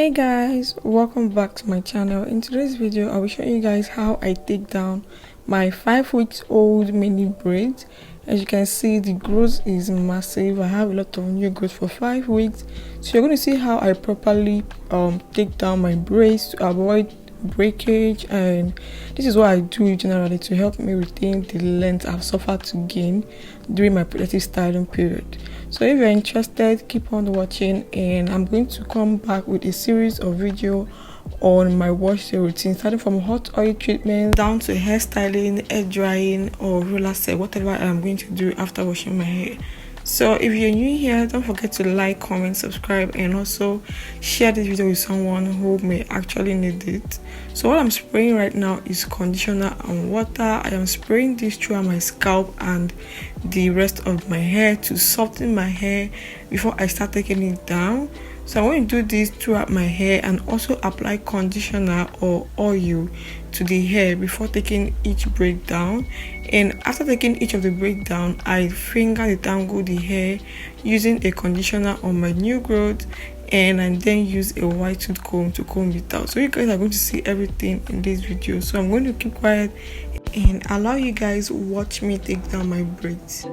Hey guys, welcome back to my channel. In today's video I will show you guys how I take down my 5 weeks old mini braids. As you can see, the growth is massive. I have a lot of new growth for 5 weeks, so you're going to see how I properly take down my braids to avoid breakage, and this is what I do generally to help me retain the length I've suffered to gain during my protective styling period. So if you're interested, keep on watching, and I'm going to come back with a series of videos on my wash day routine, starting from hot oil treatment down to hairstyling, air drying, or roller set, whatever I'm going to do after washing my hair. So if you're new here, don't forget to like, comment, subscribe, and also share this video with someone who may actually need it. So what I'm spraying right now is conditioner and water. I am spraying this throughout my scalp and the rest of my hair to soften my hair before I start taking it down. So I'm going to do this throughout my hair and also apply conditioner or oil to the hair before taking each braid down. And after taking each of the braid down, I finger detangle the hair using a conditioner on my new growth, and I then use a white tooth comb to comb it out. So you guys are going to see everything in this video, so I'm going to keep quiet and allow you guys watch me take down my braids.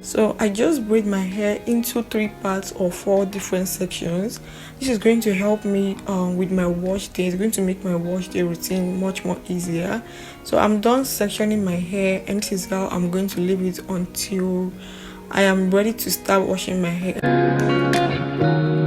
So I just braid my hair into 3 parts or 4 different sections. This is going to help me with my wash day. It's going to make my wash day routine much more easier. So I'm done sectioning my hair, and this is how I'm going to leave it until I am ready to start washing my hair.